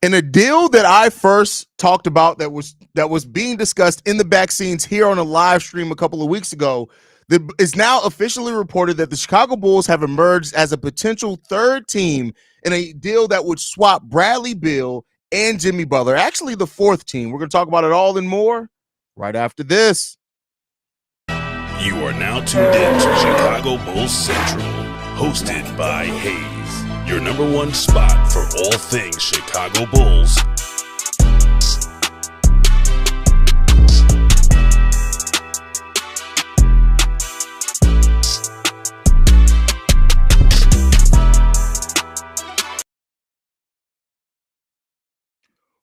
And a deal that I first talked about that was being discussed in the back scenes here on a live stream a couple of weeks ago that is now officially reported that the Chicago Bulls have emerged as a potential third team in a deal that would swap Bradley Beal and Jimmy Butler. Actually, the fourth team. We're going to talk about it all and more right after this. You are now tuned in to Chicago Bulls Central, hosted by Haize, your number one spot for all things Chicago Bulls.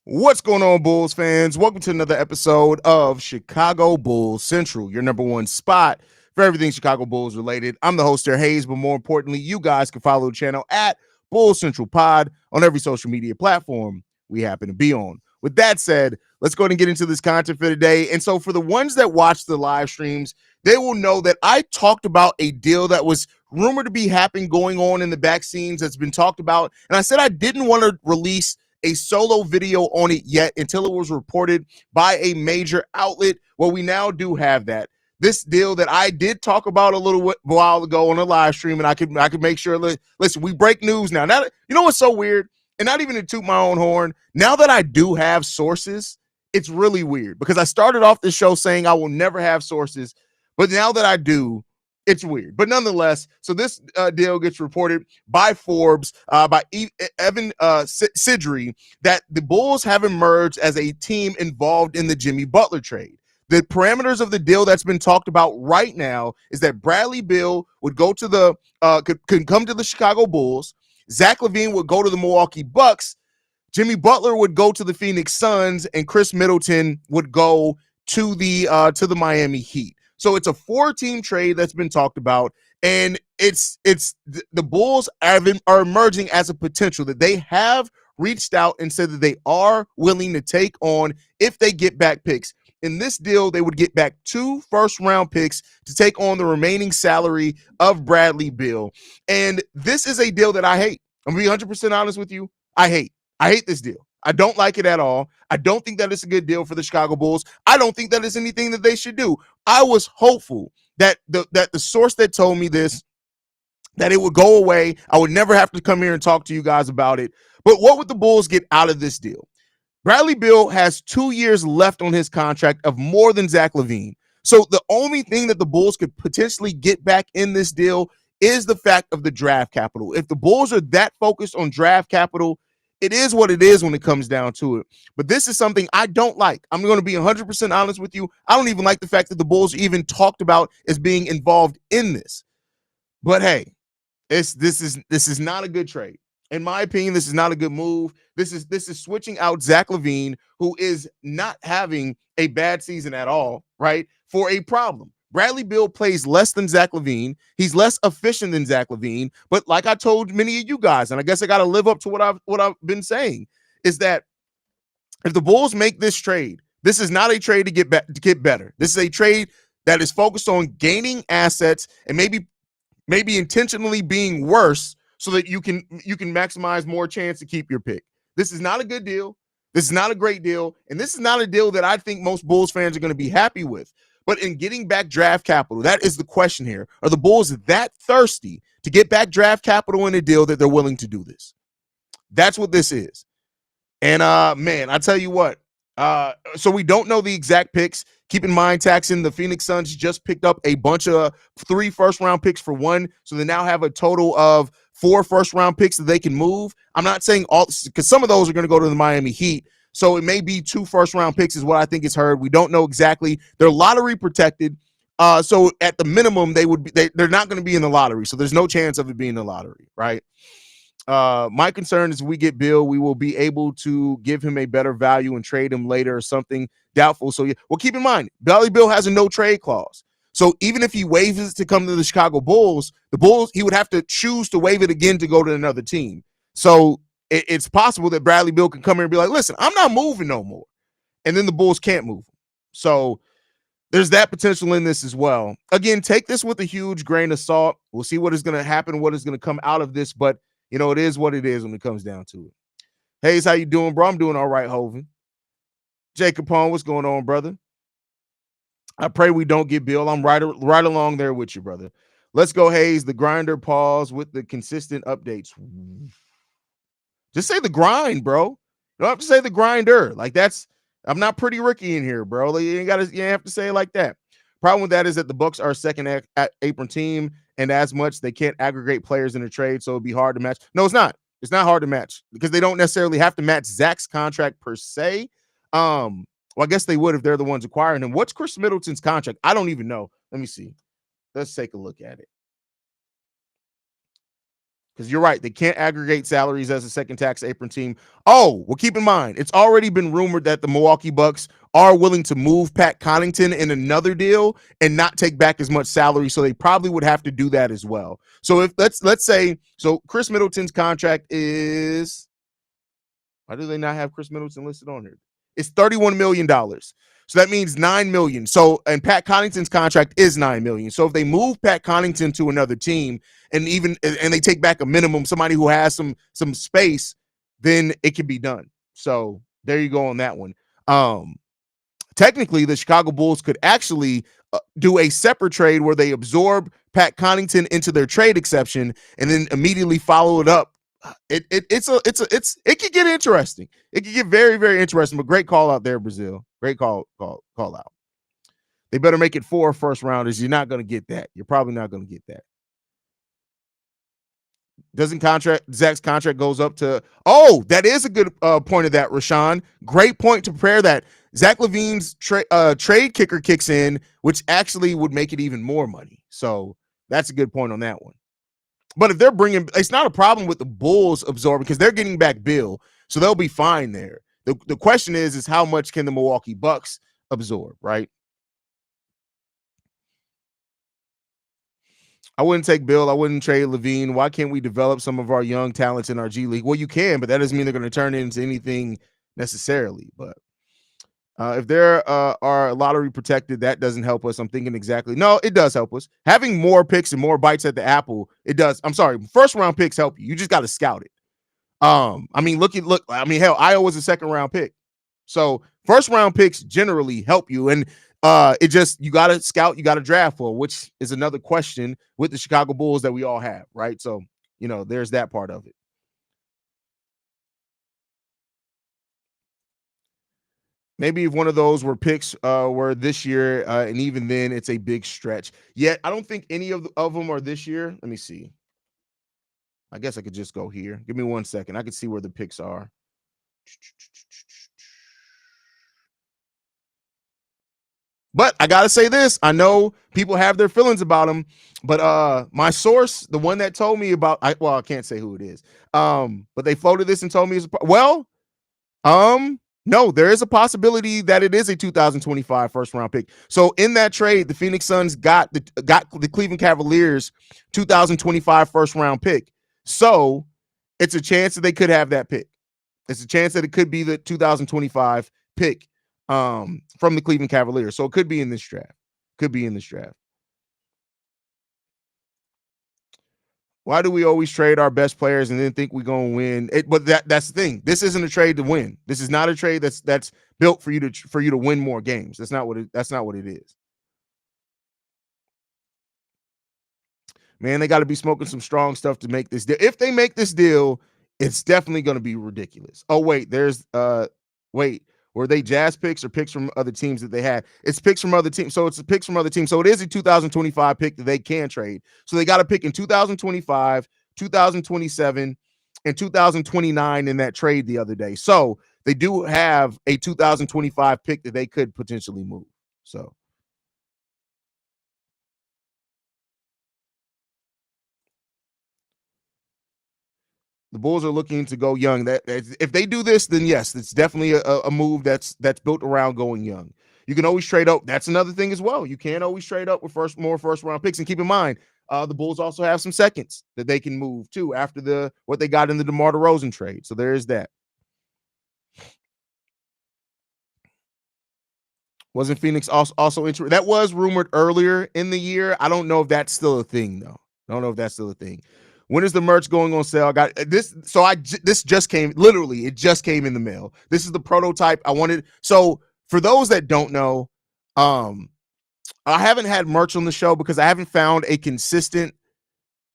What's going on, Bulls fans? Welcome to another episode of Chicago Bulls Central, your number one spot for everything Chicago Bulls related. I'm the host there, Haize, but more importantly, you guys can follow the channel at Bulls Central Pod on every social media platform we happen to be on. With that said, let's go ahead and get into this content for today. And so for the ones that watch the live streams, they will know that I talked about a deal that was rumored to be happening going on in the back scenes that's been talked about. And I said I didn't want to release a solo video on it yet until it was reported by a major outlet. Well, we now do have that. This deal that I did talk about a little while ago on a live stream, and I could make sure. Listen, we break news now. Now, you know what's so weird, and not even to toot my own horn. Now that I do have sources, it's really weird because I started off this show saying I will never have sources, but now that I do, it's weird. But nonetheless, so this deal gets reported by Forbes, by Evan Sidri, that the Bulls have emerged as a team involved in the Jimmy Butler trade. The parameters of the deal that's been talked about right now is that Bradley Beal would go to the could come to the Chicago Bulls. Zach LaVine would go to the Milwaukee Bucks. Jimmy Butler would go to the Phoenix Suns, and Chris Middleton would go to the Miami Heat. So it's a 4-team trade that's been talked about, and it's the Bulls are emerging as a potential that they have reached out and said that they are willing to take on if they get back picks. In this deal, they would get back 2 first-round picks to take on the remaining salary of Bradley Beal. And this is a deal that I hate. I'm going to be 100% honest with you. I hate this deal. I don't like it at all. I don't think that it's a good deal for the Chicago Bulls. I don't think that it's anything that they should do. I was hopeful that the source that told me this, that it would go away. I would never have to come here and talk to you guys about it. But what would the Bulls get out of this deal? Bradley Beal has 2 years left on his contract of more than Zach LaVine. So the only thing that the Bulls could potentially get back in this deal is the fact of the draft capital. If the Bulls are that focused on draft capital, it is what it is when it comes down to it. But this is something I don't like. I'm going to be 100% honest with you. I don't even like the fact that the Bulls even talked about as being involved in this. But hey, this is not a good trade. In my opinion, this is not a good move. This is switching out Zach LaVine, who is not having a bad season at all, right, for a problem. Bradley Beal plays less than Zach LaVine. He's less efficient than Zach LaVine. But like I told many of you guys, and I guess I got to live up to what I've been saying, is that if the Bulls make this trade, this is not a trade to get better. This is a trade that is focused on gaining assets and maybe intentionally being worse so that you can maximize more chance to keep your pick. This is not a good deal. This is not a great deal. And this is not a deal that I think most Bulls fans are going to be happy with. But in getting back draft capital, that is the question here. Are the Bulls that thirsty to get back draft capital in a deal that they're willing to do this? That's what this is. And, man, I tell you what. So we don't know the exact picks. Keep in mind, Taxon, the Phoenix Suns just picked up a bunch of 3 first-round picks for 1. So they now have a total of 4 first-round picks that they can move. I'm not saying all, because some of those are going to go to the Miami Heat. So it may be 2 first-round picks is what I think is heard. We don't know exactly. They're lottery protected. So at the minimum, they're not going to be in the lottery. So there's no chance of it being the lottery, right? My concern is we get Bill, we will be able to give him a better value and trade him later or something doubtful. So, yeah, well, keep in mind, Bradley Beal has a no trade clause. So even if he waives it to come to the Chicago Bulls, he would have to choose to waive it again to go to another team. So it's possible that Bradley Beal can come here and be like, listen, I'm not moving no more. And then the Bulls can't move him. So there's that potential in this as well. Again, take this with a huge grain of salt. We'll see what is going to happen, what is going to come out of this. But, you know, it is what it is when it comes down to it. Haize, how you doing, bro? I'm doing all right, Hovind. Jacob Pone, what's going on, brother? I pray we don't get Bill. I'm right along there with you, brother. Let's go, Haize. The grinder pause with the consistent updates. Just say the grind, bro. You don't have to say the grinder. Like I'm not Pretty Ricky in here, bro. Like, you ain't have to say it like that. Problem with that is that the Bucks are a second apron team, and as much they can't aggregate players in a trade, so it'd be hard to match. No, it's not. It's not hard to match because they don't necessarily have to match Zach's contract per se. Well, I guess they would if they're the ones acquiring him. What's Chris Middleton's contract? I don't even know. Let me see. Let's take a look at it. Because you're right, they can't aggregate salaries as a second tax apron team. Oh, well, keep in mind, it's already been rumored that the Milwaukee Bucks are willing to move Pat Connaughton in another deal and not take back as much salary, so they probably would have to do that as well. So if let's say, so Chris Middleton's contract is, why do they not have Chris Middleton listed on here? It's $31 million. So that means $9 million. So, and Pat Connaughton's contract is $9 million. So if they move Pat Connaughton to another team and they take back a minimum, somebody who has some space, then it can be done. So there you go on that one. Technically, the Chicago Bulls could actually do a separate trade where they absorb Pat Connaughton into their trade exception and then immediately follow it up. It could get interesting. It could get very, very interesting. But great call out there, Brazil. Great call out. They better make it 4 first rounders. You're not going to get that. You're probably not going to get that. Zach's contract goes up to, that is a good point of that, Rashawn. Great point to prepare that. Zach LaVine's trade kicker kicks in, which actually would make it even more money. So that's a good point on that one. But if they're it's not a problem with the Bulls absorbing because they're getting back Bill, so they'll be fine there. The question is how much can the Milwaukee Bucks absorb, right? I wouldn't take Bill. I wouldn't trade LaVine. Why can't we develop some of our young talents in our G League? Well, you can, but that doesn't mean they're going to turn it into anything necessarily. But if there are lottery protected, that doesn't help us. I'm thinking exactly. No, it does help us. Having more picks and more bites at the apple, it does. I'm sorry. First round picks help you. You just got to scout it. I mean, hell, Iowa was a second round pick. So first round picks generally help you. And you got to scout, you got to draft for, which is another question with the Chicago Bulls that we all have, right? So, there's that part of it. Maybe if one of those were picks were this year, and even then it's a big stretch. Yet I don't think any of them are this year. Let me see. I guess I could just go here. Give me 1 second. I can see where the picks are. But I gotta say this. I know people have their feelings about them, but my source, the one that told me about, I can't say who it is. But they floated this and told me no, there is a possibility that it is a 2025 first round pick. So in that trade, the Phoenix Suns got the Cleveland Cavaliers 2025 first round pick. So it's a chance that they could have that pick. It's a chance that it could be the 2025 pick from the Cleveland Cavaliers. So it could be in this draft. Why do we always trade our best players and then think we're going to win? But that's the thing. This isn't a trade to win. This is not a trade that's built for you to win more games. That's not what it is. Man, they got to be smoking some strong stuff to make this deal. If they make this deal, it's definitely going to be ridiculous. Oh wait, were they Jazz picks or picks from other teams that they had? It's picks from other teams. So it's picks from other teams. So it is a 2025 pick that they can trade. So they got to pick in 2025, 2027, and 2029 in that trade the other day. So they do have a 2025 pick that they could potentially move. So the Bulls are looking to go young. That if they do this, then yes, it's definitely a move that's built around going young. You can always trade up. That's another thing as well. You can always trade up with more first round picks. And keep in mind, the Bulls also have some seconds that they can move too after what they got in the DeMar DeRozan trade. So there is that. Wasn't Phoenix also interested? That was rumored earlier in the year. I don't know if that's still a thing though. When is the merch going on sale? I got this. So this just came, literally, it just came in the mail. This is the prototype I wanted. So for those that don't know, I haven't had merch on the show because I haven't found a consistent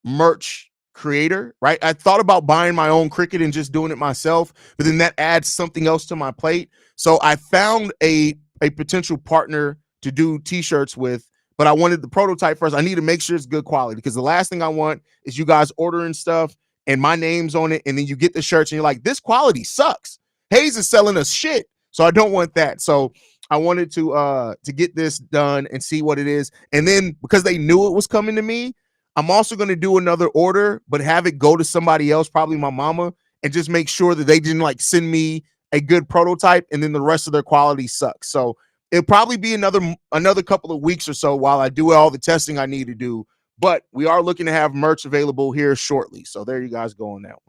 merch creator, right? I thought about buying my own Cricut and just doing it myself, but then that adds something else to my plate. So I found a potential partner to do t-shirts with, but I wanted the prototype first. I need to make sure it's good quality because the last thing I want is you guys ordering stuff and my name's on it, and then you get the shirts and you're like, this quality sucks. Haize is selling us shit. So I don't want that. So I wanted to get this done and see what it is. And then because they knew it was coming to me, I'm also going to do another order, but have it go to somebody else, probably my mama, and just make sure that they didn't like send me a good prototype and then the rest of their quality sucks. So it'll probably be another couple of weeks or so while I do all the testing I need to do. But we are looking to have merch available here shortly. So there you guys go on that one.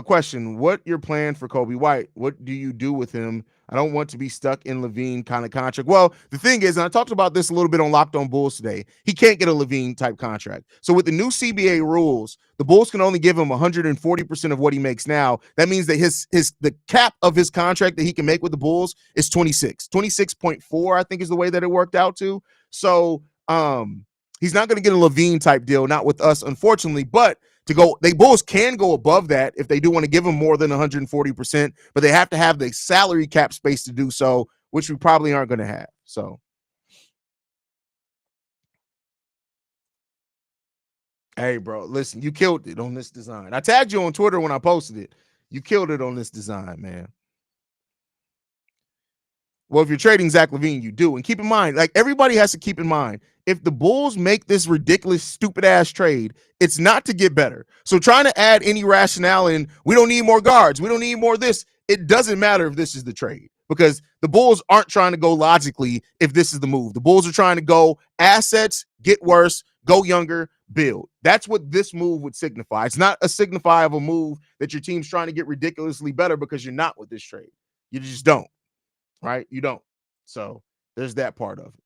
Question: what your plan for Coby White? What do you do with him? I don't want to be stuck in LaVine kind of contract. Well, the thing is, and I talked about this a little bit on Locked On Bulls today, he can't get a LaVine type contract. So with the new CBA rules, the Bulls can only give him 140% of what he makes now. That means that the cap of his contract that he can make with the Bulls is 26.4, I think is the way that it worked out to. So he's not going to get a LaVine type deal, not with us, unfortunately, but Bulls can go above that if they do want to give him more than 140%, but they have to have the salary cap space to do so, which we probably aren't going to have. So, hey, bro, listen, you killed it on this design. I tagged you on Twitter when I posted it. You killed it on this design, man. Well, if you're trading Zach LaVine, you do. And keep in mind, like everybody has to keep in mind, if the Bulls make this ridiculous, stupid ass trade, it's not to get better. So trying to add any rationale in, we don't need more guards, we don't need more this, it doesn't matter if this is the trade because the Bulls aren't trying to go logically if this is the move. The Bulls are trying to go assets, get worse, go younger, build. That's what this move would signify. It's not a signify of a move that your team's trying to get ridiculously better because you're not with this trade. You just don't. Right? You don't. So there's that part of it.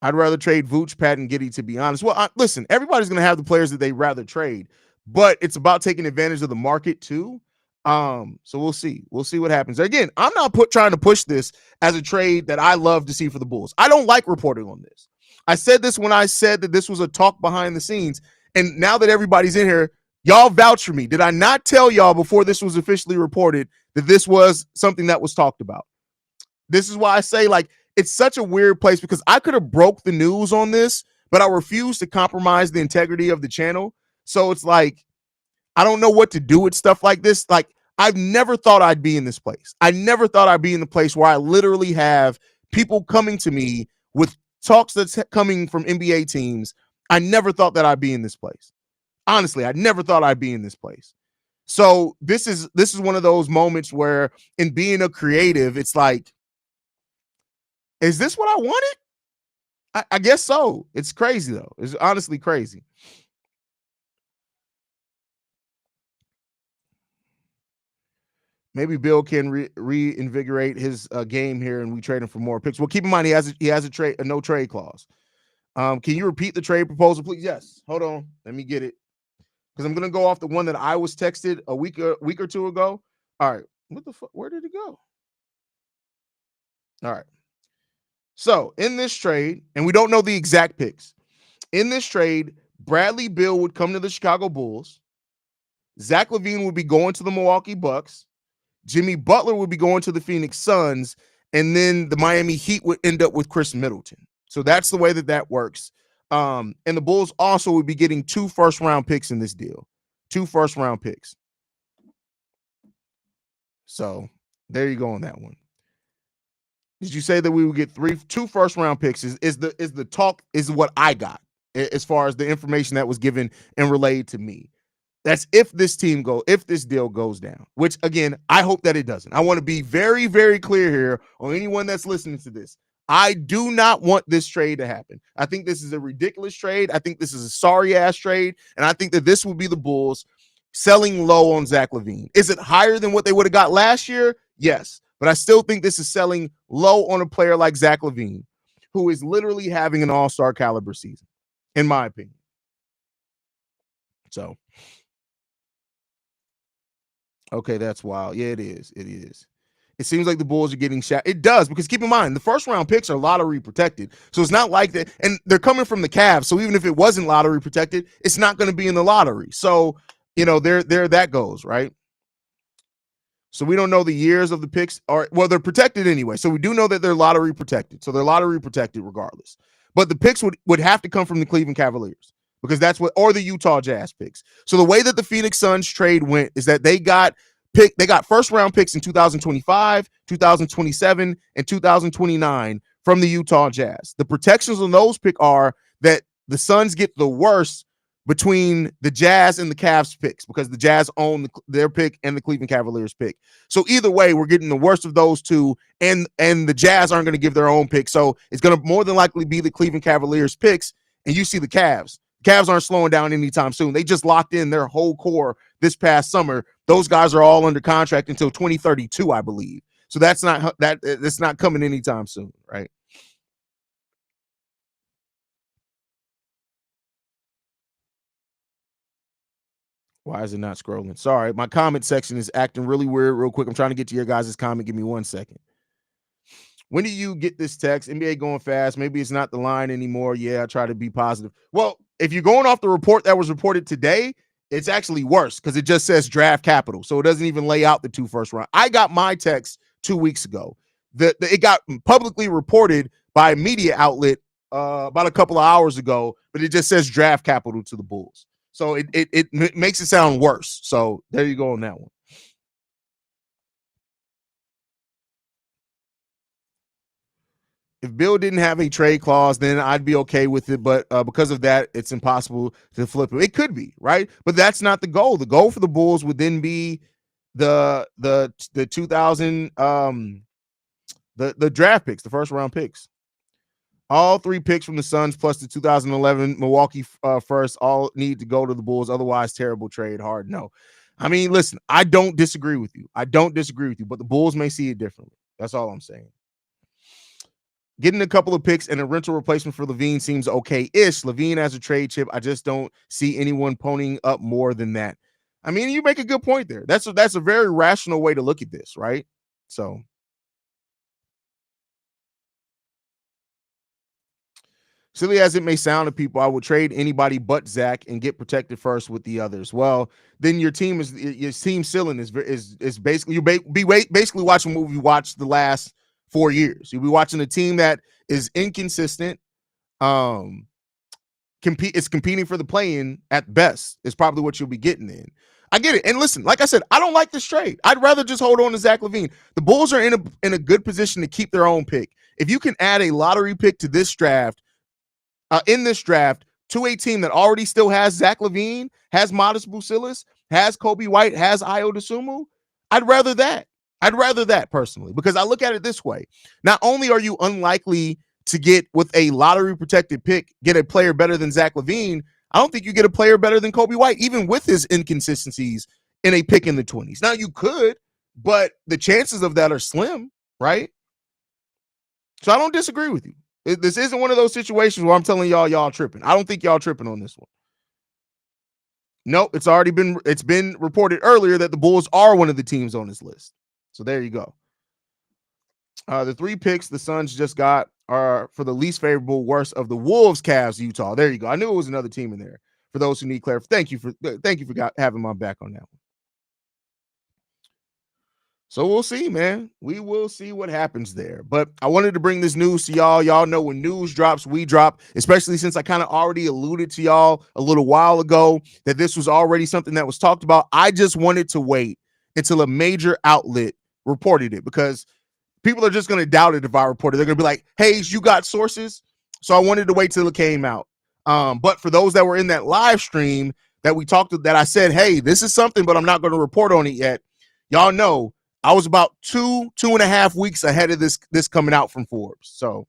I'd rather trade Vooch, Pat, and Giddey, to be honest. Well, listen, everybody's going to have the players that they rather trade, but it's about taking advantage of the market too. So we'll see. We'll see what happens. Again, I'm not trying to push this as a trade that I love to see for the Bulls. I don't like reporting on this. I said this when I said that this was a talk behind the scenes, and now that everybody's in here, y'all vouch for me. Did I not tell y'all before this was officially reported that this was something that was talked about? This is why I say, like, it's such a weird place because I could have broke the news on this, but I refuse to compromise the integrity of the channel. So it's like, I don't know what to do with stuff like this. Like, I've never thought I'd be in this place. I never thought I'd be in the place where I literally have people coming to me with talks that's coming from NBA teams. I never thought that I'd be in this place. Honestly, I never thought I'd be in this place. So this is one of those moments where in being a creative, it's like, is this what I wanted? I guess so. It's crazy, though. It's honestly crazy. Maybe Bill can reinvigorate his game here, and we trade him for more picks. Well, keep in mind he has a no trade clause. Can you repeat the trade proposal, please? Yes. Hold on. Let me get it. Because I'm going to go off the one that I was texted a week or two ago. All right. What the fuck? Where did it go? All right. So in this trade, and we don't know the exact picks, in this trade, Bradley Beal would come to the Chicago Bulls. Zach LaVine would be going to the Milwaukee Bucks. Jimmy Butler would be going to the Phoenix Suns. And then the Miami Heat would end up with Chris Middleton. So that's the way that works. And the Bulls also would be getting 2 first-round picks in this deal. 2 first-round picks. So there you go on that one. Did you say that we would get 2 first-round picks? Is the talk is what I got as far as the information that was given and relayed to me. That's if this deal goes down, which again, I hope that it doesn't. I want to be very, very clear here on anyone that's listening to this. I do not want this trade to happen. I think this is a ridiculous trade. I think this is a sorry ass trade. And I think that this will be the Bulls selling low on Zach LaVine. Is it higher than what they would have got last year? Yes. But I still think this is selling low on a player like Zach LaVine, who is literally having an all-star caliber season, in my opinion. So, okay, that's wild. Yeah, it is. It is. It seems like the Bulls are getting shot. It does, because keep in mind, the first round picks are lottery protected. So it's not like that. And they're coming from the Cavs. So even if it wasn't lottery protected, it's not going to be in the lottery. So, there that goes, right? So we don't know the years of the picks. Well, they're protected anyway. So we do know that they're lottery protected. So they're lottery protected regardless. But the picks would have to come from the Cleveland Cavaliers, because that's what, or the Utah Jazz picks. So the way that the Phoenix Suns trade went is that they got first round picks in 2025, 2027, and 2029 from the Utah Jazz. The protections on those picks are that the Suns get the worst between the Jazz and the Cavs picks, because the Jazz own their pick and the Cleveland Cavaliers pick. So either way, we're getting the worst of those two, and the Jazz aren't going to give their own pick. So it's going to more than likely be the Cleveland Cavaliers picks, and you see the Cavs. Cavs aren't slowing down anytime soon. They just locked in their whole core this past summer. Those guys are all under contract until 2032, I believe. So that's not coming anytime soon, right? Why is it not scrolling? Sorry, my comment section is acting really weird real quick. I'm trying to get to your guys' comment. Give me 1 second. When do you get this text? NBA going fast. Maybe it's not the line anymore. Yeah, I try to be positive. Well, if you're going off the report that was reported today, it's actually worse, because it just says draft capital. So it doesn't even lay out the 2 first round. I got my text 2 weeks ago. It got publicly reported by a media outlet about a couple of hours ago, but it just says draft capital to the Bulls. So it makes it sound worse. So there you go on that one. If Bill didn't have a trade clause, then I'd be okay with it. But because of that, it's impossible to flip it. It could be, right? But that's not the goal. The goal for the Bulls would then be the 2000 the draft picks, the first round picks. All 3 picks from the Suns plus the 2011 Milwaukee first all need to go to the Bulls. Otherwise, terrible trade. Hard no. I mean, listen, I don't disagree with you. But the Bulls may see it differently. That's all I'm saying. Getting a couple of picks and a rental replacement for LaVine seems okay-ish. LaVine as a trade chip, I just don't see anyone ponying up more than that. I mean, you make a good point there. That's a very rational way to look at this, right? So, silly as it may sound to people, I would trade anybody but Zach and get protected first with the others. Well, then your team ceiling is basically basically watching what we watched the last 4 years. You'll be watching a team that is inconsistent. It's competing for the play-in at best. Is probably what you'll be getting in. I get it. And listen, like I said, I don't like this trade. I'd rather just hold on to Zach LaVine. The Bulls are in a good position to keep their own pick. If you can add a lottery pick to this draft, to a team that already still has Zach LaVine, has Modest Bucilis, has Coby White, has Dosunmu, I'd rather that. I'd rather that personally, because I look at it this way. Not only are you unlikely to get, with a lottery protected pick, get a player better than Zach LaVine, I don't think you get a player better than Coby White, even with his inconsistencies in a pick in the 20s. Now you could, but the chances of that are slim, right? So I don't disagree with you. This isn't one of those situations where I'm telling y'all tripping. I don't think y'all tripping on this one. Nope, it's been reported earlier that the Bulls are one of the teams on this list. So there you go. The 3 picks the Suns just got are for the least favorable worst of the Wolves, Cavs, Utah. There you go. I knew it was another team in there. For those who need clarification, thank you for having my back on that one. So we'll see, man. We will see what happens there. But I wanted to bring this news to y'all. Y'all know when news drops, we drop, especially since I kind of already alluded to y'all a little while ago that this was already something that was talked about. I just wanted to wait until a major outlet reported it, because people are just going to doubt it if I report it. They're going to be like, Haize, you got sources? So I wanted to wait till it came out. But for those that were in that live stream that we talked to, that I said, hey, this is something, but I'm not going to report on it yet. Y'all know I was about 2.5 weeks ahead of this coming out from Forbes. So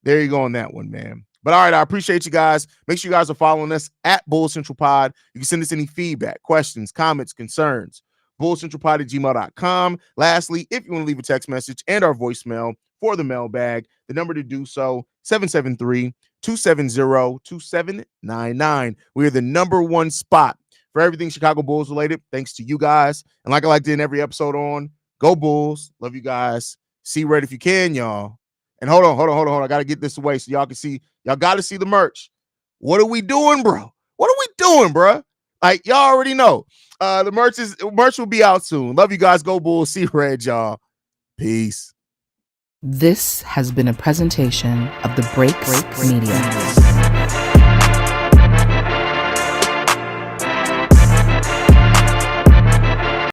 there you go on that one, man. But all right, I appreciate you guys. Make sure you guys are following us at Bull Central Pod. You can send us any feedback, questions, comments, concerns. bullcentralpod@gmail.com. Lastly, if you want to leave a text message and our voicemail for the mailbag, the number to do so, 773-270-2799. We are the number one spot for everything Chicago Bulls related, thanks to you guys. And like I like to end every episode on, go Bulls. Love you guys. See Red if you can, y'all. And hold on. I got to get this away so y'all can see. Y'all got to see the merch. What are we doing, bro? What are we doing, bro? Like, y'all already know. The merch will be out soon. Love you guys. Go Bulls. See Red, y'all. Peace. This has been a presentation of the Break Media.